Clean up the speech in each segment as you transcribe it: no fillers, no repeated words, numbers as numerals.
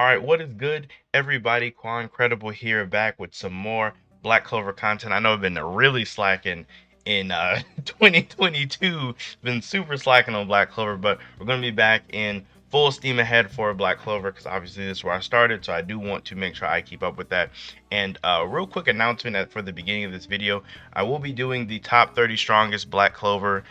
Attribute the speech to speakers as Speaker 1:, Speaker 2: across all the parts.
Speaker 1: All right, what is good, everybody? Quancredible here, back with some more Black Clover content. I know I've been really slacking in 2022, been super slacking on Black Clover, but we're going to be back in full steam ahead for Black Clover because obviously this is where I started, so I do want to make sure I keep up with that. And real quick announcement for the beginning of this video, I will be doing the top 30 strongest Black Clover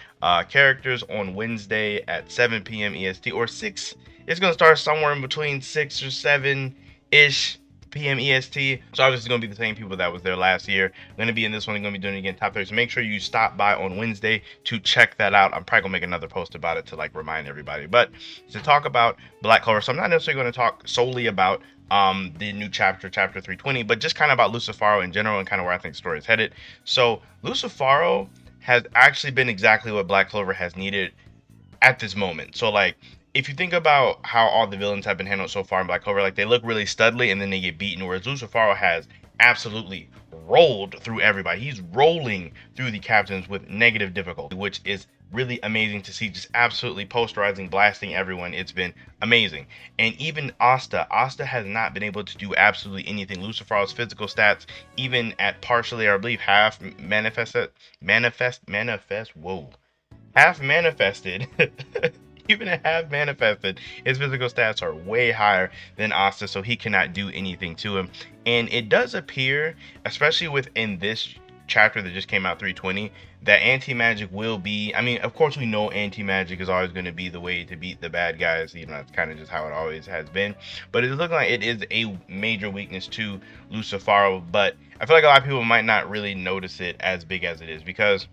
Speaker 1: characters on Wednesday at 7 p.m. EST or 6. It's gonna start somewhere in between 6 or 7 ish p.m. EST. So obviously it's gonna be the same people that was there last year. I'm gonna be in this one. I'm gonna be doing it again, top 30. So make sure you stop by on Wednesday to check that out. I'm probably gonna make another post about it to like remind everybody. But to talk about Black Clover, so I'm not necessarily gonna talk solely about the new chapter 320, but just kind of about Lucifaro in general and kind of where I think the story is headed. So Lucifaro has actually been exactly what Black Clover has needed at this moment. So like, if you think about how all the villains have been handled so far in Black Clover, like they look really studly and then they get beaten, whereas Lucifaro has absolutely rolled through everybody. He's rolling through the captains with negative difficulty, which is really amazing to see, just absolutely posterizing, blasting everyone. It's been amazing. And even Asta has not been able to do absolutely anything. Lucifaro's physical stats, even at partially, or I believe half half manifested even at half manifested, his physical stats are way higher than Asta, so he cannot do anything to him. And it does appear, especially within this chapter that just came out, 320, that anti-magic will be, I mean, of course we know anti-magic is always going to be the way to beat the bad guys, you know, that's kind of just how it always has been, but it's looking like it is a major weakness to Lucifaro. But I feel like a lot of people might not really notice it as big as it is, because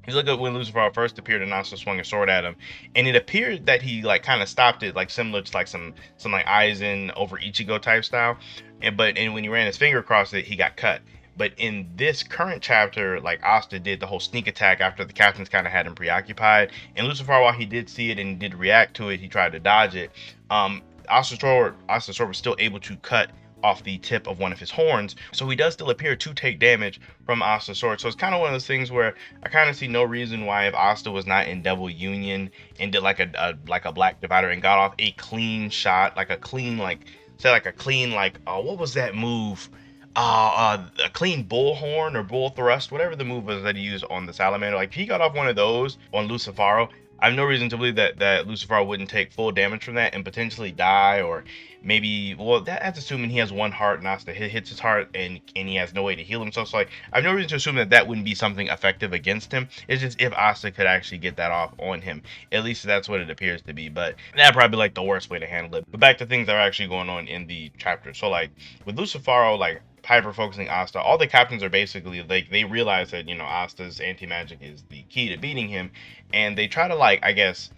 Speaker 1: you look at when Lucifer first appeared and Asta swung a sword at him, and it appeared that he like kind of stopped it, like similar to like some like Aizen over Ichigo type style. And when he ran his finger across it, he got cut. But in this current chapter, like Asta did the whole sneak attack after the captains kind of had him preoccupied. And Lucifer, while he did see it and did react to it, he tried to dodge it. Asta's sword was still able to cut off the tip of one of his horns, so he does still appear to take damage from Asta's sword. So it's kind of one of those things where I kind of see no reason why, if Asta was not in Devil Union and did like a Black Divider and got off a clean shot, like a clean, like say like a clean, like what was that move, a clean bullhorn or bull thrust, whatever the move was that he used on the salamander, like if he got off one of those on Lucifaro, I have no reason to believe that Lucifaro wouldn't take full damage from that and potentially die. Or maybe, well, that's assuming he has one heart and Asta hits his heart and he has no way to heal himself. So like, I have no reason to assume that wouldn't be something effective against him. It's just if Asta could actually get that off on him. At least that's what it appears to be. But that'd probably be like the worst way to handle it. But back to things that are actually going on in the chapter. So like with Lucifaro, like hyper focusing Asta, all the captains are basically like, they realize that, you know, Asta's anti-magic is the key to beating him, and they try to, like, I guess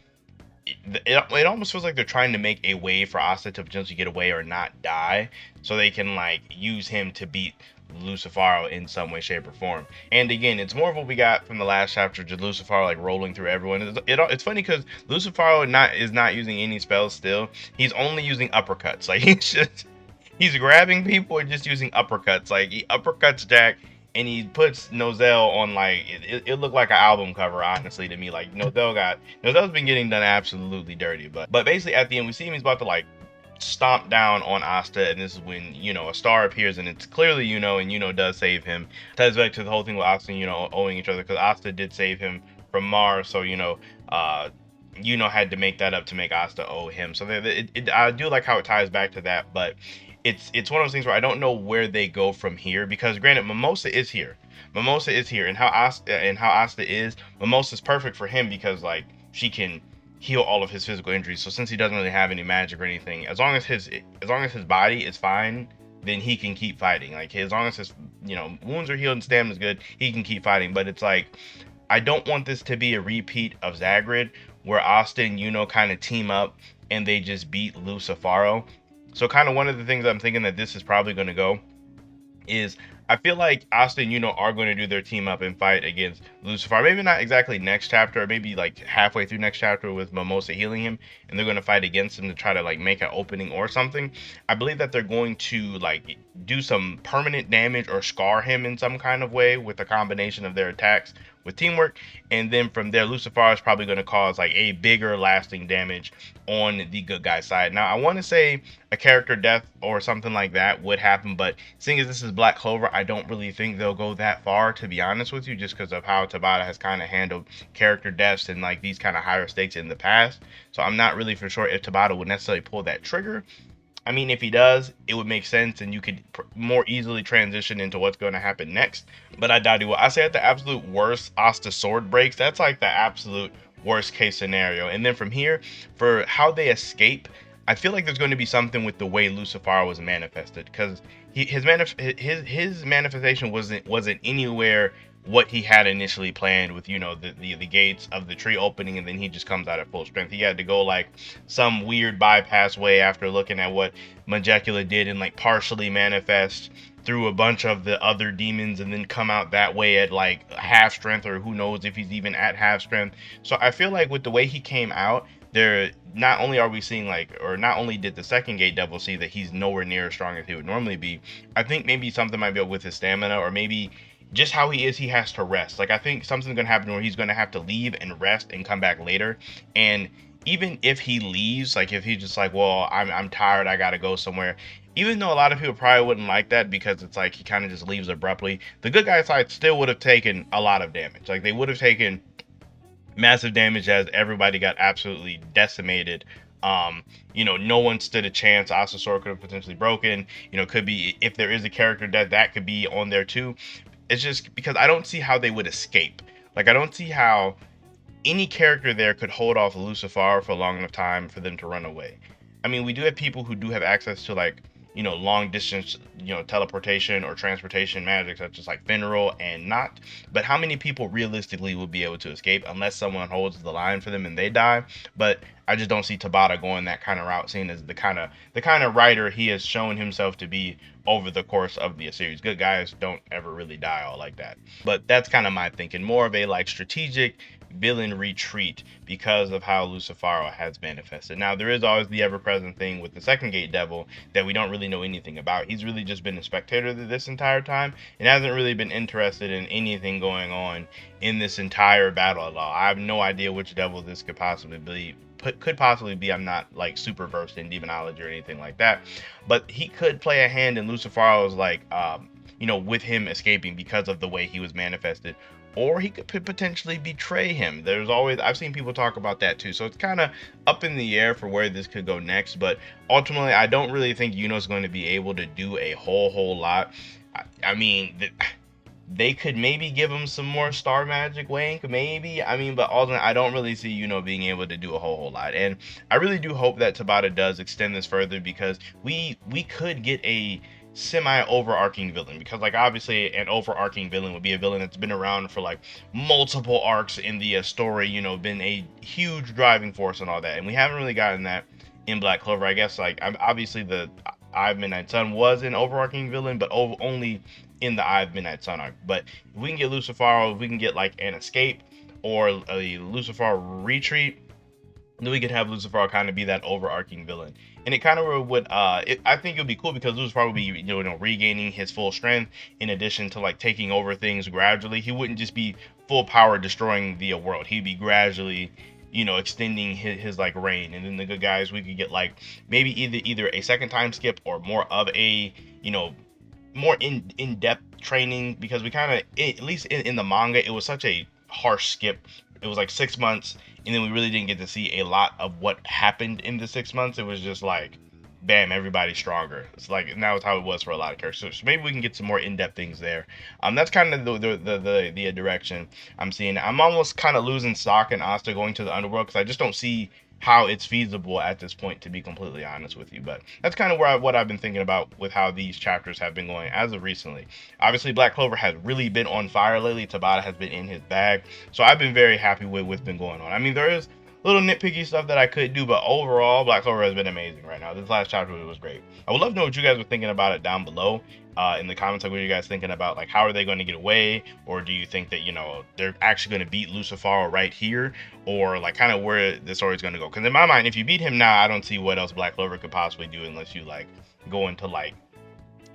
Speaker 1: it almost feels like they're trying to make a way for Asta to potentially get away or not die, so they can like use him to beat Lucifaro in some way, shape, or form. And again, it's more of what we got from the last chapter, just Lucifaro like rolling through everyone. It's funny because Lucifaro is not using any spells still. He's only using uppercuts. Like he's grabbing people and just using uppercuts. Like he uppercuts Jack and he puts Nozel on, like it looked like an album cover, honestly, to me. Like Nozel's been getting done absolutely dirty. But basically at the end we see him, he's about to like stomp down on Asta, and this is when, you know, a star appears and it's clearly Yuno, and Yuno does save him. Ties back to the whole thing with Asta and Yuno owing each other, because Asta did save him from Mars, so Yuno had to make that up to make Asta owe him. So I do like how it ties back to that, but it's one of those things where I don't know where they go from here, because granted Mimosa is here, and how Asta is, Mimosa's perfect for him because like she can heal all of his physical injuries. So since he doesn't really have any magic or anything, as long as his body is fine, then he can keep fighting. Like as long as his, you know, wounds are healed and stamina's good, he can keep fighting. But it's like, I don't want this to be a repeat of Zagrid where Asta and Yuno kind of team up and they just beat Lucifaro. So kind of one of the things I'm thinking that this is probably going to go is I feel like Asta and Yuno are going to do their team up and fight against Lucifer. Maybe not exactly next chapter, or maybe like halfway through next chapter with Mimosa healing him, and they're going to fight against him to try to like make an opening or something. I believe that they're going to like do some permanent damage or scar him in some kind of way with a combination of their attacks with teamwork, and then from there Lucifer is probably going to cause like a bigger lasting damage on the good guy side. Now I want to say a character death or something like that would happen, but seeing as this is Black Clover, I don't really think they'll go that far, to be honest with you, just because of how Tabata has kind of handled character deaths and like these kind of higher stakes in the past. So I'm not really for sure if Tabata would necessarily pull that trigger. I mean, if he does, it would make sense and you could more easily transition into what's going to happen next. But I doubt he will. I say at the absolute worst, Asta sword breaks. That's like the absolute worst case scenario. And then from here, for how they escape, I feel like there's going to be something with the way Lucifer was manifested, because his manifestation wasn't anywhere what he had initially planned with, you know, the gates of the tree opening, and then he just comes out at full strength. He had to go like some weird bypass way after looking at what Majecula did and like partially manifest through a bunch of the other demons and then come out that way at like half strength, or who knows if he's even at half strength. So I feel like with the way he came out there, not only are we seeing like, or not only did the second gate devil see that he's nowhere near as strong as he would normally be, I think maybe something might be up with his stamina, or maybe just how he is, he has to rest. Like I think something's gonna happen where he's gonna have to leave and rest and come back later. And even if he leaves, like if he's just like, well, I'm tired, I gotta go somewhere. Even though a lot of people probably wouldn't like that because it's like he kind of just leaves abruptly, the good guy side still would have taken a lot of damage. Like they would have taken massive damage as everybody got absolutely decimated. You know, no one stood a chance. Asa's sword could have potentially broken. You know, could be, if there is a character death, that could be on there too. It's just because I don't see how they would escape. Like I don't see how any character there could hold off Lucifer for a long enough time for them to run away. I mean, we do have people who do have access to like, you know, long distance, you know, teleportation or transportation magic, such as like Finral and Not. But how many people realistically will be able to escape unless someone holds the line for them and they die? But I just don't see Tabata going that kind of route, seeing as the kind of writer he has shown himself to be over the course of the series. Good guys don't ever really die all like that. But that's kind of my thinking. More of a like strategic villain retreat because of how Lucifero has manifested. Now, there is always the ever-present thing with the second gate devil that we don't really know anything about. He's really just been a spectator this entire time and hasn't really been interested in anything going on in this entire battle at all. I have no idea which devil this could possibly be. I'm not like super versed in demonology or anything like that, but he could play a hand in Lucifero's like you know, with him escaping because of the way he was manifested, or he could potentially betray him. I've seen people talk about that too, so it's kind of up in the air for where this could go next. But ultimately, I don't really think Yuno's going to be able to do a whole lot. I mean, they could maybe give him some more star magic wink, maybe. I mean, but ultimately, I don't really see Yuno being able to do a whole lot. And I really do hope that Tabata does extend this further, because we could get a semi-overarching villain, because like obviously an overarching villain would be a villain that's been around for like multiple arcs in the story, you know, been a huge driving force and all that, and we haven't really gotten that in Black Clover. I guess like obviously the Eye of Midnight Sun was an overarching villain, but only in the Eye of Midnight Sun arc. But if we can get Lucifero, if we can get like an escape or a Lucifero retreat, then we could have Lucifer kind of be that overarching villain. And it kind of would, I think it would be cool, because Lucifer would be, you know, regaining his full strength in addition to like taking over things gradually. He wouldn't just be full power destroying the world. He'd be gradually, you know, extending his like reign. And then the good guys, we could get like maybe either a second time skip or more of a, you know, more in-depth training, because we kind of, at least in the manga, it was such a harsh skip. It was like 6 months, and then we really didn't get to see a lot of what happened in the 6 months. It was just like, bam, everybody's stronger. It's like, now it's how it was for a lot of characters. So maybe we can get some more in-depth things there. That's kind of the direction I'm seeing. I'm almost kind of losing stock in Asta going to the underworld, because I just don't see how it's feasible at this point, to be completely honest with you. But that's kind of what I've been thinking about with how these chapters have been going as of recently. Obviously, Black Clover has really been on fire lately. Tabata has been in his bag, so I've been very happy with what's been going on. I mean, there is little nitpicky stuff that I could do, but overall, Black Clover has been amazing right now. This last chapter was great. I would love to know what you guys were thinking about it down below. In the comments, like, what are you guys thinking about? Like, how are they going to get away? Or do you think that, you know, they're actually going to beat Lucifaro right here? Or, like, kind of where the story's going to go? Because in my mind, if you beat him now, I don't see what else Black Clover could possibly do unless you, like, go into, like,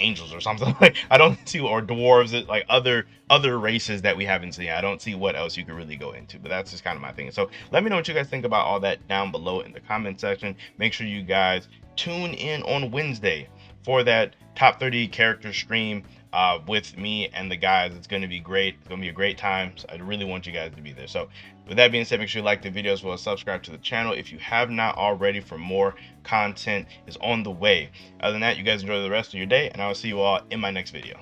Speaker 1: angels or something. Like, I don't see, or dwarves, like other races that we haven't seen. I don't see what else you could really go into, but that's just kind of my thing. So let me know what you guys think about all that down below in the comment section. Make sure you guys tune in on Wednesday for that top 30 character stream with me and the guys. It's going to be great. It's going to be a great time. So I really want you guys to be there. So with that being said, make sure you like the video as well as subscribe to the channel if you have not already, for more content is on the way. Other than that, you guys enjoy the rest of your day, and I'll see you all in my next video.